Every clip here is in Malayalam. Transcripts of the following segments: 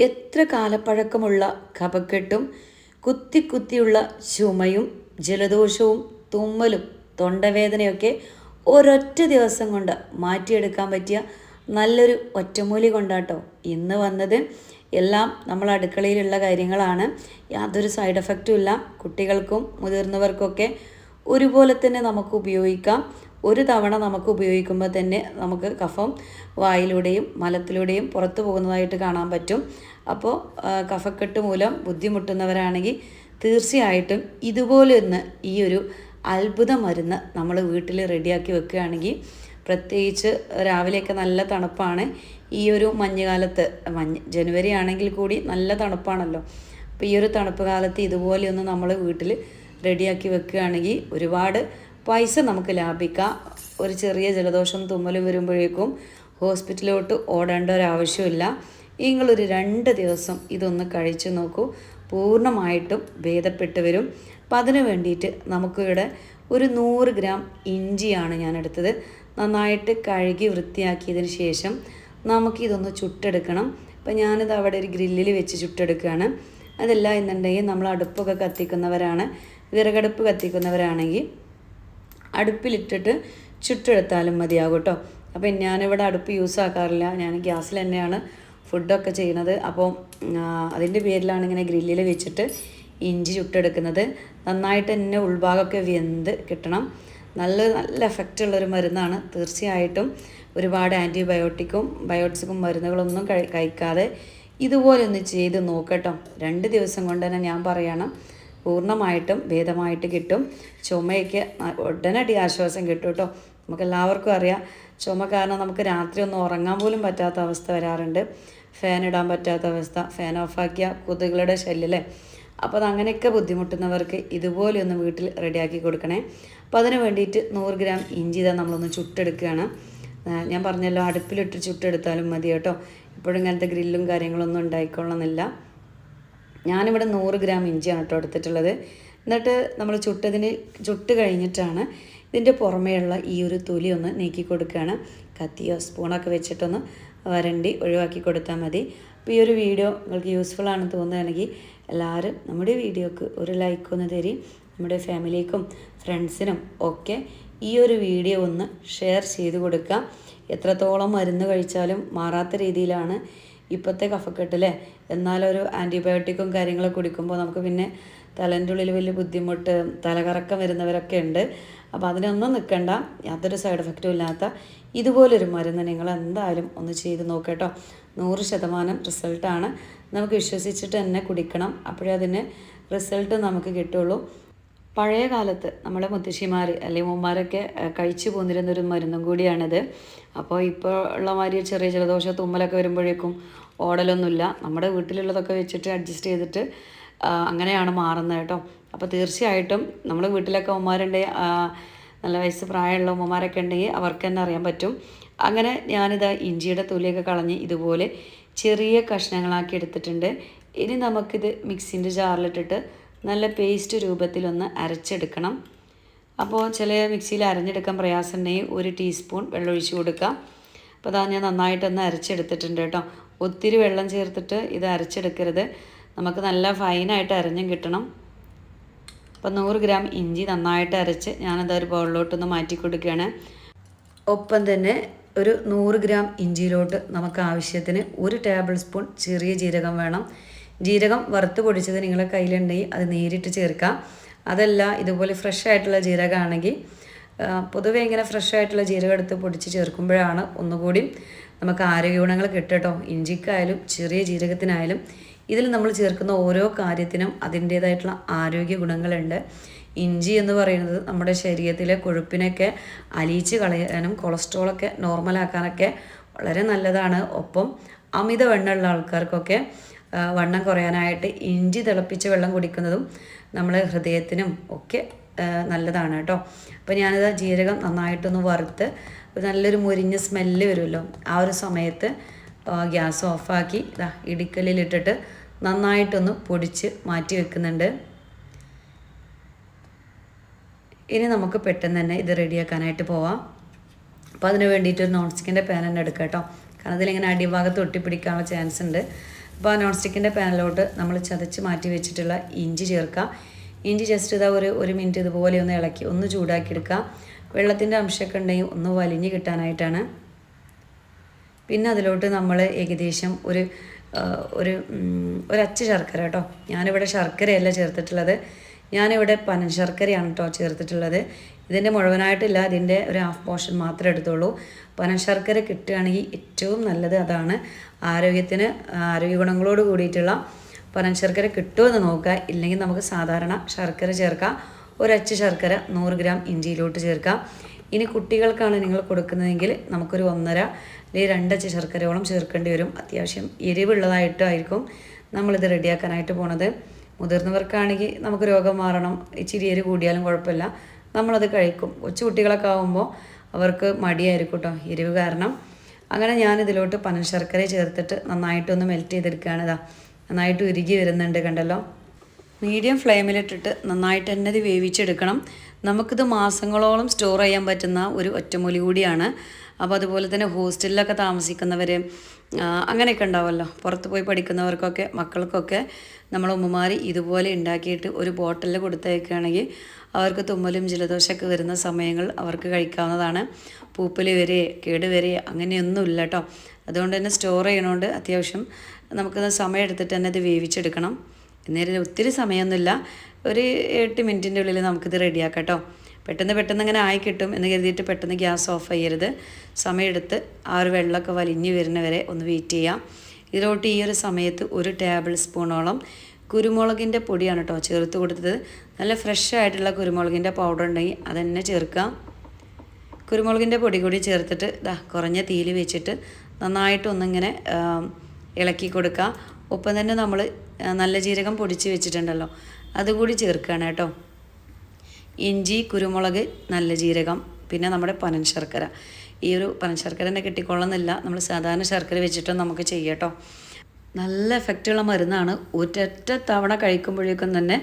എത്ര കാലപ്പഴക്കമുള്ള കഫക്കെട്ടും കുത്തി കുത്തിയുള്ള ചുമയും ജലദോഷവും തുമ്മലും തൊണ്ടവേദനയൊക്കെ ഒരൊറ്റ ദിവസം കൊണ്ട് മാറ്റിയെടുക്കാൻ പറ്റിയ നല്ലൊരു ഒറ്റമൂലി കൊണ്ടാട്ടോ ഇന്ന് വന്നത്. എല്ലാം നമ്മൾ അടുക്കളയിലുള്ള കാര്യങ്ങളാണ്. യാതൊരു സൈഡ് എഫക്റ്റും ഇല്ല. കുട്ടികൾക്കും മുതിർന്നവർക്കൊക്കെ ഒരുപോലെ തന്നെ നമുക്ക് ഉപയോഗിക്കാം. ഒരു തവണ നമുക്ക് ഉപയോഗിക്കുമ്പോൾ തന്നെ നമുക്ക് കഫം വായിലൂടെയും മലത്തിലൂടെയും പുറത്തു പോകുന്നതായിട്ട് കാണാൻ പറ്റും. അപ്പോൾ കഫക്കെട്ട് മൂലം ബുദ്ധിമുട്ടുന്നവരാണെങ്കിൽ തീർച്ചയായിട്ടും ഇതുപോലെ ഒന്ന് ഈ ഒരു അത്ഭുത മരുന്ന് നമ്മൾ വീട്ടിൽ റെഡിയാക്കി വെക്കുകയാണെങ്കിൽ, പ്രത്യേകിച്ച് രാവിലെയൊക്കെ നല്ല തണുപ്പാണ്. ഈ ഒരു മഞ്ഞുകാലത്ത് ജനുവരി ആണെങ്കിൽ കൂടി നല്ല തണുപ്പാണല്ലോ. അപ്പോൾ ഈ ഒരു തണുപ്പ് കാലത്ത് ഇതുപോലെയൊന്ന് നമ്മൾ വീട്ടിൽ റെഡിയാക്കി വെക്കുകയാണെങ്കിൽ ഒരുപാട് പൈസ നമുക്ക് ലാഭിക്കാം. ഒരു ചെറിയ ജലദോഷം തുമ്മലും വരുമ്പോഴേക്കും ഹോസ്പിറ്റലിലോട്ട് ഓടേണ്ട ഒരാവശ്യമില്ല. നിങ്ങളൊരു 2 ദിവസം ഇതൊന്ന് കഴിച്ചു നോക്കൂ, പൂർണ്ണമായിട്ടും ഭേദപ്പെട്ട് വരും. അപ്പം അതിന് വേണ്ടിയിട്ട് നമുക്കിവിടെ ഒരു 100 ഗ്രാം ഇഞ്ചിയാണ് ഞാൻ എടുത്തത്. നന്നായിട്ട് കഴുകി വൃത്തിയാക്കിയതിന് ശേഷം നമുക്കിതൊന്ന് ചുട്ടെടുക്കണം. അപ്പം ഞാനിത് അവിടെ ഒരു ഗ്രില്ലിൽ വെച്ച് ചുട്ടെടുക്കുകയാണ്. അതല്ല എന്നുണ്ടെങ്കിൽ നമ്മൾ അടുപ്പൊക്കെ കത്തിക്കുന്നവരാണ്, വിറകടുപ്പ് കത്തിക്കുന്നവരാണെങ്കിൽ അടുപ്പിലിട്ടിട്ട് ചുട്ടെടുത്താലും മതിയാകും കേട്ടോ. അപ്പം ഞാനിവിടെ അടുപ്പ് യൂസ് ആക്കാറില്ല, ഞാൻ ഗ്യാസിൽ തന്നെയാണ് ഫുഡൊക്കെ ചെയ്യുന്നത്. അപ്പോൾ അതിൻ്റെ പേരിലാണ് ഇങ്ങനെ ഗ്രില്ലിൽ വെച്ചിട്ട് ഇഞ്ചി ചുട്ടെടുക്കുന്നത്. നന്നായിട്ട് തന്നെ ഉൾഭാഗമൊക്കെ വെന്ത് കിട്ടണം. നല്ല എഫക്റ്റുള്ളൊരു മരുന്നാണ്. തീർച്ചയായിട്ടും ഒരുപാട് ബയോട്ടിക്സും മരുന്നുകളൊന്നും കഴിക്കാതെ ഇതുപോലെ ഒന്ന് ചെയ്ത് നോക്കട്ടോ. 2 ദിവസം കൊണ്ട് തന്നെ ഞാൻ പറയണം പൂർണ്ണമായിട്ടും ഭേദമായിട്ട് കിട്ടും. ചുമയ്ക്ക് ഉടനടി ആശ്വാസം കിട്ടും കേട്ടോ. നമുക്കെല്ലാവർക്കും അറിയാം, ചുമ കാരണം നമുക്ക് രാത്രി ഒന്നും ഉറങ്ങാൻ പോലും പറ്റാത്ത അവസ്ഥ വരാറുണ്ട്. ഫാൻ ഇടാൻ പറ്റാത്ത അവസ്ഥ, ഫാൻ ഓഫാക്കിയ കൊതുകുകളുടെ ശല്യമല്ലേ. അപ്പോൾ അതങ്ങനെയൊക്കെ ബുദ്ധിമുട്ടുന്നവർക്ക് ഇതുപോലെ ഒന്ന് വീട്ടിൽ റെഡിയാക്കി കൊടുക്കണേ. അപ്പോൾ അതിന് വേണ്ടിയിട്ട് 100 ഗ്രാം ഇഞ്ചി നമ്മളൊന്ന് ചുട്ടെടുക്കുകയാണ്. ഞാൻ പറഞ്ഞല്ലോ അടുപ്പിലിട്ട് ചുട്ടെടുത്താലും മതി കേട്ടോ. ഇപ്പോഴും ഇങ്ങനത്തെ ഗ്രില്ലും കാര്യങ്ങളൊന്നും ഉണ്ടായിക്കൊള്ളണമെന്നില്ല. ഞാനിവിടെ 100 ഗ്രാം ഇഞ്ചിയാണ് കേട്ടോ എടുത്തിട്ടുള്ളത്. എന്നിട്ട് നമ്മൾ ചുട്ട് കഴിഞ്ഞിട്ടാണ് ഇതിൻ്റെ പുറമേയുള്ള ഈ ഒരു തൊലി ഒന്ന് നീക്കി കൊടുക്കുകയാണ്. കത്തിയോ സ്പൂണൊക്കെ വെച്ചിട്ടൊന്ന് വരണ്ടി ഒഴിവാക്കി കൊടുത്താൽ മതി. അപ്പോൾ ഈ ഒരു വീഡിയോ നിങ്ങൾക്ക് യൂസ്ഫുൾ ആണെന്ന് തോന്നുകയാണെങ്കിൽ എല്ലാവരും നമ്മുടെ വീഡിയോക്ക് ഒരു ലൈക്ക് ഒന്ന് തരി. നമ്മുടെ ഫാമിലിക്കും ഫ്രണ്ട്സിനും ഒക്കെ ഈ ഒരു വീഡിയോ ഒന്ന് ഷെയർ ചെയ്ത് കൊടുക്കുക. എത്രത്തോളം മരുന്ന് കഴിച്ചാലും മാറാത്ത രീതിയിലാണ് ഇപ്പോഴത്തെ കഫക്കെട്ടില്ലേ. എന്നാലൊരു ആൻറ്റിബയോട്ടിക്കും കാര്യങ്ങളൊക്കെ കുടിക്കുമ്പോൾ നമുക്ക് പിന്നെ തലേൻ്റെ ഉള്ളിൽ വലിയ ബുദ്ധിമുട്ട്, തലകറക്കം വരുന്നവരൊക്കെ ഉണ്ട്. അപ്പോൾ അതിനൊന്നും നിൽക്കണ്ട. യാതൊരു സൈഡ് എഫക്റ്റും ഇല്ലാത്ത ഇതുപോലൊരു മരുന്ന് നിങ്ങൾ എന്തായാലും ഒന്ന് ചെയ്ത് നോക്കട്ടോ. 100% റിസൾട്ടാണ്. നമുക്ക് വിശ്വസിച്ചിട്ട് തന്നെ കുടിക്കണം, അപ്പോഴേ അതിന് റിസൾട്ട് നമുക്ക് കിട്ടുള്ളൂ. പഴയ കാലത്ത് നമ്മുടെ മുത്തശ്ശിമാർ അല്ലെങ്കിൽ ഉമ്മമാരൊക്കെ കഴിച്ചു പോന്നിരുന്നൊരു മരുന്നും കൂടിയാണിത്. അപ്പോൾ ഇപ്പോൾ ഉള്ള മാതിരി ചെറിയ ജലദോഷം തുമ്മലൊക്കെ വരുമ്പോഴേക്കും ഓടലൊന്നുമില്ല. നമ്മുടെ വീട്ടിലുള്ളതൊക്കെ വെച്ചിട്ട് അഡ്ജസ്റ്റ് ചെയ്തിട്ട് അങ്ങനെയാണ് മാറുന്നത് കേട്ടോ. അപ്പോൾ തീർച്ചയായിട്ടും നമ്മുടെ വീട്ടിലൊക്കെ ഉമ്മമാരുണ്ട്, നല്ല വയസ്സ് പ്രായമുള്ള ഉമ്മമാരൊക്കെ ഉണ്ടെങ്കിൽ അവർക്ക് തന്നെ അറിയാൻ പറ്റും. അങ്ങനെ ഞാനിത് ഇഞ്ചിയുടെ തൊലിയൊക്കെ കളഞ്ഞ് ഇതുപോലെ ചെറിയ കഷ്ണങ്ങളാക്കി എടുത്തിട്ടുണ്ട്. ഇനി നമുക്കിത് മിക്സിൻ്റെ ജാറിലിട്ടിട്ട് നല്ല പേസ്റ്റ് രൂപത്തിലൊന്ന് അരച്ചെടുക്കണം. അപ്പോൾ ചില മിക്സിയിൽ അരഞ്ഞെടുക്കാൻ പ്രയാസമുണ്ടെങ്കിൽ 1 ടീസ്പൂൺ വെള്ളം ഒഴിച്ച് കൊടുക്കാം. അപ്പോൾ അതാ ഞാൻ നന്നായിട്ടൊന്ന് അരച്ചെടുത്തിട്ടുണ്ട് കേട്ടോ. ഒത്തിരി വെള്ളം ചേർത്തിട്ട് ഇത് അരച്ചെടുക്കരുത്, നമുക്ക് നല്ല ഫൈനായിട്ട് അരഞ്ഞും കിട്ടണം. അപ്പോൾ 100 ഗ്രാം ഇഞ്ചി നന്നായിട്ട് അരച്ച് ഞാനത് ഒരു ബൗളിലോട്ടൊന്ന് മാറ്റി കൊടുക്കുകയാണ്. ഒപ്പം തന്നെ ഒരു 100 ഗ്രാം ഇഞ്ചിയിലോട്ട് നമുക്ക് ആവശ്യത്തിന് 1 ടേബിൾ സ്പൂൺ ചെറിയ ജീരകം വേണം. ജീരകം വറുത്ത് പൊടിച്ചത് നിങ്ങളുടെ കയ്യിലുണ്ടെങ്കിൽ അത് നേരിട്ട് ചേർക്കാം. അതല്ല ഇതുപോലെ ഫ്രഷ് ആയിട്ടുള്ള ജീരകമാണെങ്കിൽ, പൊതുവേ ഇങ്ങനെ ഫ്രഷ് ആയിട്ടുള്ള ജീരകം എടുത്ത് പൊടിച്ച് ചേർക്കുമ്പോഴാണ് ഒന്നുകൂടി നമുക്ക് ആരോഗ്യ ഗുണങ്ങൾ കിട്ടുട്ടോ. ഇഞ്ചിക്കായാലും ചെറിയ ജീരകത്തിനായാലും ഇതിൽ നമ്മൾ ചേർക്കുന്ന ഓരോ കാര്യത്തിനും അതിൻ്റേതായിട്ടുള്ള ആരോഗ്യ ഗുണങ്ങളുണ്ട്. ഇഞ്ചി എന്ന് പറയുന്നത് നമ്മുടെ ശരീരത്തിലെ കൊഴുപ്പിനൊക്കെ അലിയിച്ച് കളയാനും കൊളസ്ട്രോളൊക്കെ നോർമലാക്കാനൊക്കെ വളരെ നല്ലതാണ്. ഒപ്പം അമിത വണ്ണമുള്ള ആൾക്കാർക്കൊക്കെ വണ്ണം കുറയാനായിട്ട് ഇഞ്ചി തിളപ്പിച്ച് വെള്ളം കുടിക്കുന്നതും നമ്മളെ ഹൃദയത്തിനും ഒക്കെ നല്ലതാണ് കേട്ടോ. അപ്പോൾ ഞാനിത് ജീരകം നന്നായിട്ടൊന്ന് വറുത്ത് നല്ലൊരു മുരിഞ്ഞ സ്മെല്ല് വരുമല്ലോ, ആ ഒരു സമയത്ത് ഗ്യാസ് ഓഫാക്കി ഇടിക്കല്ലിലിട്ടിട്ട് നന്നായിട്ടൊന്ന് പൊടിച്ച് മാറ്റി വെക്കുന്നുണ്ട്. ഇനി നമുക്ക് പെട്ടെന്ന് തന്നെ ഇത് റെഡിയാക്കാനായിട്ട് പോവാം. അപ്പോൾ അതിന് വേണ്ടിയിട്ട് ഒരു നോൺ സ്റ്റിക്കിൻ്റെ പാൻ തന്നെ എടുക്കാം കേട്ടോ. കാരണം അതിലിങ്ങനെ അടിഭാഗത്ത് ഒട്ടിപ്പിടിക്കാനുള്ള ചാൻസ് ഉണ്ട്. അപ്പോൾ ആ നോൺ സ്റ്റിക്കിൻ്റെ പാനിലോട്ട് നമ്മൾ ചതച്ച് മാറ്റി വെച്ചിട്ടുള്ള ഇഞ്ചി ചേർക്കുക. ഇഞ്ചി ജസ്റ്റ് ഇതാ ഒരു മിനിറ്റ് ഇതുപോലെ ഒന്ന് ഇളക്കി ഒന്ന് ചൂടാക്കി എടുക്കുക. വെള്ളത്തിൻ്റെ അംശമൊക്കെ ഉണ്ടെങ്കിൽ ഒന്ന് വലിഞ്ഞ് കിട്ടാനായിട്ടാണ്. പിന്നെ അതിലോട്ട് നമ്മൾ ഏകദേശം ഒരു അച്ച് ശർക്കര കേട്ടോ. ഞാനിവിടെ ശർക്കരയല്ല ചേർത്തിട്ടുള്ളത്, ഞാനിവിടെ പനശർക്കരയാണ് കേട്ടോ ചേർത്തിട്ടുള്ളത്. ഇതിൻ്റെ മുഴുവനായിട്ടില്ല, ഇതിൻ്റെ ഒരു ഹാഫ് പോർഷൻ മാത്രമേ എടുത്തുള്ളൂ. പനശർക്കര കിട്ടുകയാണെങ്കിൽ ഏറ്റവും നല്ലത് അതാണ്. ആരോഗ്യ ഗുണങ്ങളോട് കൂടിയിട്ടുള്ള പനശർക്കര കിട്ടുമെന്ന് നോക്കുക. ഇല്ലെങ്കിൽ നമുക്ക് സാധാരണ ശർക്കര ചേർക്കാം. ഒരച്ച് ശർക്കര 100 ഗ്രാം ഇഞ്ചിയിലോട്ട് ചേർക്കാം. ഇനി കുട്ടികൾക്കാണ് നിങ്ങൾ കൊടുക്കുന്നതെങ്കിൽ നമുക്കൊരു 1.5 അല്ലെങ്കിൽ 2 അച്ച് ശർക്കരയോളം ചേർക്കേണ്ടി വരും. അത്യാവശ്യം എരിവുള്ളതായിട്ടായിരിക്കും നമ്മളിത് റെഡിയാക്കാനായിട്ട് പോണത്. മുതിർന്നവർക്കാണെങ്കിൽ നമുക്ക് രോഗം മാറണം, ഇച്ചിരി എരി കൂടിയാലും കുഴപ്പമില്ല, നമ്മളത് കഴിക്കും. കൊച്ചു കുട്ടികളൊക്കെ ആകുമ്പോൾ അവർക്ക് മടിയായിരിക്കും കേട്ടോ എരിവ് കാരണം. അങ്ങനെ ഞാനിതിലോട്ട് പനശർക്കര ചേർത്തിട്ട് നന്നായിട്ടൊന്ന് മെൽറ്റ് ചെയ്തെടുക്കുകയാണ്. ഇതാ നന്നായിട്ട് ഉരുകി വരുന്നുണ്ട്, കണ്ടല്ലോ. മീഡിയം ഫ്ലെയിമിലിട്ടിട്ട് നന്നായിട്ട് തന്നെ ഇത് വേവിച്ചെടുക്കണം. നമുക്കിത് മാസങ്ങളോളം സ്റ്റോർ ചെയ്യാൻ പറ്റുന്ന ഒരു ഒറ്റമൂലി കൂടിയാണ്. അപ്പോൾ അതുപോലെ തന്നെ ഹോസ്റ്റലിലൊക്കെ താമസിക്കുന്നവർ അങ്ങനെയൊക്കെ ഉണ്ടാവുമല്ലോ, പുറത്ത് പോയി പഠിക്കുന്നവർക്കൊക്കെ മക്കൾക്കൊക്കെ നമ്മൾ ഉമ്മമാർ ഇതുപോലെ ഉണ്ടാക്കിയിട്ട് ഒരു ബോട്ടിലിൽ കൊടുത്തയക്കുകയാണെങ്കിൽ അവർക്ക് തുമ്മലും ജലദോഷമൊക്കെ വരുന്ന സമയങ്ങൾ അവർക്ക് കഴിക്കാവുന്നതാണ്. പൂപ്പൽ വരെ കേട് വരെ അങ്ങനെയൊന്നുമില്ല കേട്ടോ. അതുകൊണ്ട് തന്നെ സ്റ്റോർ ചെയ്യണോണ്ട് അത്യാവശ്യം നമുക്കത് സമയം എടുത്തിട്ട് തന്നെ ഇത് വേവിച്ചെടുക്കണം. നേരെ ഒത്തിരി സമയമൊന്നുമില്ല, ഒരു 8 മിനിറ്റിൻ്റെ ഉള്ളിൽ നമുക്കിത് റെഡിയാക്കാം കേട്ടോ. പെട്ടെന്ന് ഇങ്ങനെ ആയി കിട്ടും എന്ന് കരുതിയിട്ട് പെട്ടെന്ന് ഗ്യാസ് ഓഫ് ചെയ്യരുത്. സമയമെടുത്ത് ആ ഒരു വെള്ളമൊക്കെ വലിഞ്ഞ് വരുന്നവരെ ഒന്ന് വെയിറ്റ് ചെയ്യാം. ഇതിലോട്ട് ഈ ഒരു സമയത്ത് 1 ടേബിൾ സ്പൂണോളം കുരുമുളകിൻ്റെ പൊടിയാണ് കേട്ടോ ചേർത്ത് കൊടുത്തത്. നല്ല ഫ്രഷ് ആയിട്ടുള്ള കുരുമുളകിൻ്റെ പൗഡർ ഉണ്ടെങ്കിൽ അതന്നെ ചേർക്കാം. കുരുമുളകിൻ്റെ പൊടി കൂടി ചേർത്തിട്ട് കുറഞ്ഞ തീയിൽ വെച്ചിട്ട് നന്നായിട്ടൊന്നിങ്ങനെ ഇളക്കി കൊടുക്കുക. ഒപ്പം തന്നെ നമ്മൾ നല്ല ജീരകം പൊടിച്ച് വെച്ചിട്ടുണ്ടല്ലോ അതുകൂടി ചേർക്കുകയാണ് കേട്ടോ. ഇഞ്ചി, കുരുമുളക്, നല്ല ജീരകം, പിന്നെ നമ്മുടെ പനശർക്കര. ഈ ഒരു പനശർക്കരനെ കിട്ടിക്കൊള്ളുന്നില്ല, നമ്മൾ സാധാരണ ശർക്കര വെച്ചിട്ടും നമുക്ക് ചെയ്യാം കേട്ടോ. നല്ല എഫക്റ്റുള്ള മരുന്നാണ്. ഒറ്റ തവണ കഴിക്കുമ്പോഴേക്കും തന്നെ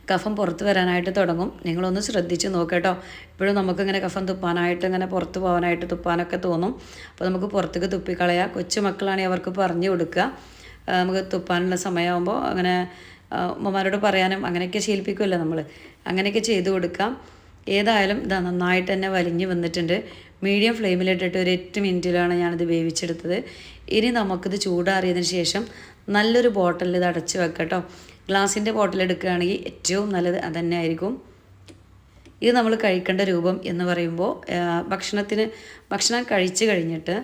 കഫം പുറത്ത് വരാനായിട്ട് തുടങ്ങും. നിങ്ങളൊന്ന് ശ്രദ്ധിച്ച് നോക്കട്ടോ. ഇപ്പോഴും നമുക്കിങ്ങനെ കഫം തുപ്പാനായിട്ട് ഇങ്ങനെ പുറത്ത് പോകാനായിട്ട് തുപ്പാനൊക്കെ തോന്നും. അപ്പോൾ നമുക്ക് പുറത്തേക്ക് തുപ്പിക്കളയാം. കൊച്ചുമക്കളാണെങ്കിൽ അവർക്ക് പറഞ്ഞു കൊടുക്കുക. നമുക്ക് തുപ്പാനുള്ള സമയമാകുമ്പോൾ അങ്ങനെ ഉമ്മമാരോട് പറയാനും അങ്ങനെയൊക്കെ ശീലിപ്പിക്കുമല്ലോ നമ്മൾ, അങ്ങനെയൊക്കെ ചെയ്ത് കൊടുക്കാം. ഏതായാലും ഇതാ നന്നായിട്ട് തന്നെ വലിഞ്ഞ് വന്നിട്ടുണ്ട്. മീഡിയം ഫ്ലെയിമിലിട്ടിട്ട് ഒരു 8 മിനിറ്റിലാണ് ഞാനിത് വേവിച്ചെടുത്തത്. ഇനി നമുക്കിത് ചൂടാറിയതിന് ശേഷം നല്ലൊരു ബോട്ടിലിൽ ഇത് അടച്ച് വെക്കാം കേട്ടോ. ഗ്ലാസിൻ്റെ ബോട്ടിൽ എടുക്കുകയാണെങ്കിൽ ഏറ്റവും നല്ലത് അതന്നെ ആയിരിക്കും. ഇത് നമ്മൾ കഴിക്കേണ്ട രൂപം എന്ന് പറയുമ്പോൾ ഭക്ഷണം കഴിച്ച് കഴിഞ്ഞിട്ട്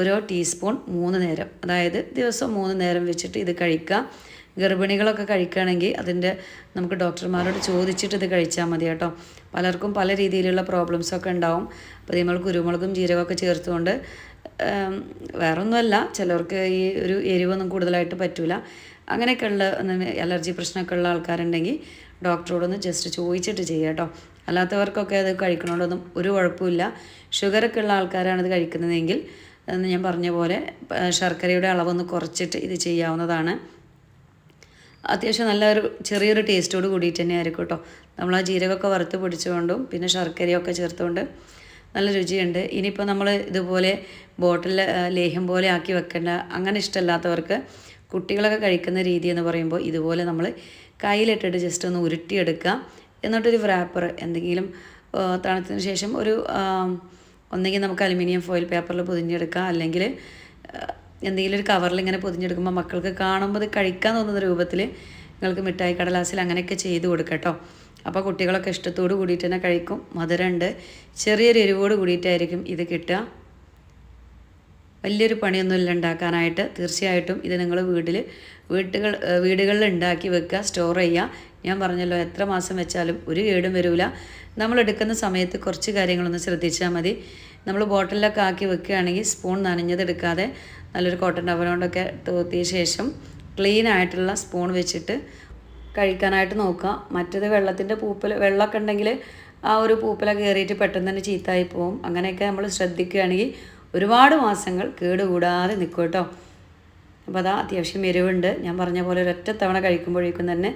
ഓരോ ടീസ്പൂൺ 3 നേരം, അതായത് ദിവസം 3 നേരം വെച്ചിട്ട് ഇത് കഴിക്കുക. ഗർഭിണികളൊക്കെ കഴിക്കുകയാണെങ്കിൽ നമുക്ക് ഡോക്ടർമാരോട് ചോദിച്ചിട്ട് ഇത് കഴിച്ചാൽ മതി കേട്ടോ. പലർക്കും പല രീതിയിലുള്ള പ്രോബ്ലംസൊക്കെ ഉണ്ടാവും. അപ്പോൾ നമ്മൾ കുരുമുളകും ജീരകമൊക്കെ ചേർത്തുകൊണ്ട് വേറൊന്നുമല്ല, ചിലർക്ക് ഈ ഒരു എരിവൊന്നും കൂടുതലായിട്ട് പറ്റില്ല. അങ്ങനെയൊക്കെയുള്ള അലർജി പ്രശ്നമൊക്കെ ഉള്ള ആൾക്കാരുണ്ടെങ്കിൽ ഡോക്ടറോടൊന്ന് ജസ്റ്റ് ചോദിച്ചിട്ട് ചെയ്യുക കേട്ടോ. അല്ലാത്തവർക്കൊക്കെ അത് കഴിക്കണോണ്ടൊന്നും ഒരു കുഴപ്പമില്ല. ഷുഗറൊക്കെ ഉള്ള ആൾക്കാരാണ് ഇത് കഴിക്കുന്നതെങ്കിൽ ഞാൻ പറഞ്ഞ പോലെ ശർക്കരയുടെ അളവൊന്ന് കുറച്ചിട്ട് ഇത് ചെയ്യാവുന്നതാണ്. അത്യാവശ്യം ചെറിയൊരു ടേസ്റ്റോട് കൂടിയിട്ട് തന്നെ ആയിരിക്കും കേട്ടോ. നമ്മൾ ആ ജീരകമൊക്കെ വറുത്ത് പൊടിച്ചുകൊണ്ടും പിന്നെ ശർക്കരയൊക്കെ ചേർത്തുകൊണ്ട് നല്ല രുചിയുണ്ട്. ഇനിയിപ്പോൾ നമ്മൾ ഇതുപോലെ ബോട്ടിൽ ലേഹ്യം പോലെ ആക്കി വെക്കേണ്ട, അങ്ങനെ ഇഷ്ടമല്ലാത്തവർക്ക് കുട്ടികളൊക്കെ കഴിക്കുന്ന രീതി എന്ന് പറയുമ്പോൾ ഇതുപോലെ നമ്മൾ കയ്യിലിട്ടിട്ട് ജസ്റ്റ് ഒന്ന് ഉരുട്ടിയെടുക്കുക. എന്നിട്ടൊരു വ്രാപ്പർ എന്തെങ്കിലും തണുത്തതിന് ശേഷം ഒന്നെങ്കിൽ നമുക്ക് അലുമിനിയം ഫോയിൽ പേപ്പറിൽ പൊതിഞ്ഞെടുക്കാം, അല്ലെങ്കിൽ എന്തെങ്കിലും ഒരു കവറിൽ ഇങ്ങനെ പൊതിഞ്ഞെടുക്കുമ്പോൾ മക്കൾക്ക് കാണുമ്പോൾ അത് കഴിക്കാൻ തോന്നുന്ന രൂപത്തിൽ നിങ്ങൾക്ക് മിഠായി കടലാസിൽ അങ്ങനെയൊക്കെ ചെയ്ത് കൊടുക്കാം കേട്ടോ. അപ്പോൾ കുട്ടികളൊക്കെ ഇഷ്ടത്തോട് കൂടിയിട്ട് തന്നെ കഴിക്കും. മധുരമുണ്ട്, ചെറിയൊരു എരിവോട് കൂടിയിട്ടായിരിക്കും ഇത് കിട്ടുക. വലിയൊരു പണിയൊന്നുമില്ല ഉണ്ടാക്കാനായിട്ട്. തീർച്ചയായിട്ടും ഇത് നിങ്ങൾ വീടുകളിൽ ഉണ്ടാക്കി വെക്കുക, സ്റ്റോർ ചെയ്യുക. ഞാൻ പറഞ്ഞല്ലോ, എത്ര മാസം വെച്ചാലും ഒരു കേടും വരില്ല. നമ്മൾ എടുക്കുന്ന സമയത്ത് കുറച്ച് കാര്യങ്ങളൊന്ന് ശ്രദ്ധിച്ചാൽ മതി. നമ്മൾ ബോട്ടിലൊക്കെ ആക്കി വെക്കുകയാണെങ്കിൽ സ്പൂൺ നനഞ്ഞതെടുക്കാതെ നല്ലൊരു കോട്ടൺ ടവൽ കൊണ്ടൊക്കെ തോത്തിയ ശേഷം ക്ലീൻ ആയിട്ടുള്ള സ്പൂൺ വെച്ചിട്ട് കഴിക്കാനായിട്ട് നോക്കുക. മറ്റേത് വെള്ളമൊക്കെ ഉണ്ടെങ്കിൽ ആ ഒരു പൂപ്പലൊക്കെ കയറിയിട്ട് പെട്ടെന്ന് തന്നെ ചീത്തായി പോവും. അങ്ങനെയൊക്കെ നമ്മൾ ശ്രദ്ധിക്കുകയാണെങ്കിൽ ഒരുപാട് മാസങ്ങൾ കേടുകൂടാതെ നിൽക്കും കേട്ടോ. അപ്പോൾ അതാ അത്യാവശ്യം എരിവുണ്ട്. ഞാൻ പറഞ്ഞ പോലെ ഒരൊറ്റ തവണ കഴിക്കുമ്പോഴേക്കും തന്നെ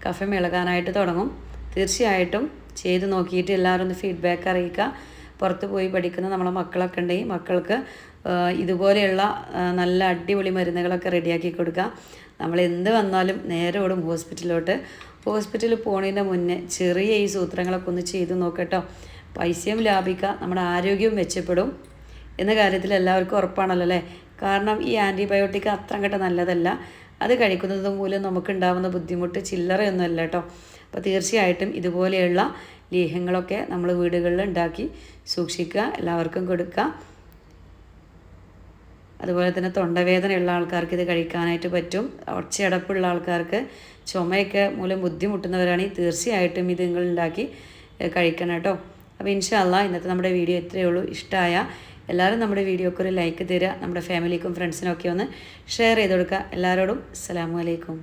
കഫം ഇളകാനായിട്ട് തുടങ്ങും. തീർച്ചയായിട്ടും ചെയ്ത് നോക്കിയിട്ട് എല്ലാവരും ഒന്ന് ഫീഡ്ബാക്ക് അറിയിക്കുക. പുറത്ത് പോയി പഠിക്കുന്ന നമ്മളെ മക്കളൊക്കെ ഉണ്ടെങ്കിൽ മക്കൾക്ക് ഇതുപോലെയുള്ള നല്ല അടിപൊളി മരുന്നുകളൊക്കെ റെഡിയാക്കി കൊടുക്കുക. നമ്മൾ എന്ത് വന്നാലും നേരെ ഓടും ഹോസ്പിറ്റലിലോട്ട്. ഹോസ്പിറ്റലിൽ പോണതിന് മുന്നേ ചെറിയ ഈ സൂത്രങ്ങളൊക്കെ ഒന്ന് ചെയ്ത് നോക്കട്ടോ. പൈസയും ലാഭിക്കുക, നമ്മുടെ ആരോഗ്യവും മെച്ചപ്പെടും എന്ന കാര്യത്തിൽ എല്ലാവർക്കും ഉറപ്പാണല്ലോ അല്ലേ. കാരണം ഈ ആൻറ്റിബയോട്ടിക് അത്ര അങ്ങോട്ട് നല്ലതല്ല. അത് കഴിക്കുന്നത് മൂലം നമുക്കുണ്ടാകുന്ന ബുദ്ധിമുട്ട് ചില്ലറയൊന്നുമല്ല കേട്ടോ. അപ്പോൾ തീർച്ചയായിട്ടും ഇതുപോലെയുള്ള ലേഹ്യങ്ങളൊക്കെ നമ്മൾ വീടുകളിൽ ഉണ്ടാക്കി സൂക്ഷിക്കുക, എല്ലാവർക്കും കൊടുക്കുക. അതുപോലെ തന്നെ തൊണ്ടവേദനയുള്ള ആൾക്കാർക്ക് ഇത് കഴിക്കാനായിട്ട് പറ്റും. ഒച്ചയടപ്പുള്ള ആൾക്കാർക്ക്, ചുമയൊക്കെ മൂലം ബുദ്ധിമുട്ടുന്നവരാണെങ്കിൽ തീർച്ചയായിട്ടും ഇത് നിങ്ങൾ ഉണ്ടാക്കി കഴിക്കണം കേട്ടോ. അപ്പോൾ ഇൻഷാ അല്ലാഹ് ഇന്നത്തെ നമ്മുടെ വീഡിയോ ഇത്രയേ ഉള്ളൂ. ഇഷ്ടമായ എല്ലാവരും നമ്മുടെ വീഡിയോക്ക് ഒരു ലൈക്ക് തരിക, നമ്മുടെ ഫാമിലിക്കും ഫ്രണ്ട്സിനും ഒക്കെ ഒന്ന് ഷെയർ ചെയ്ത് കൊടുക്കുക. എല്ലാവരോടും അസ്സലാമു അലൈക്കും.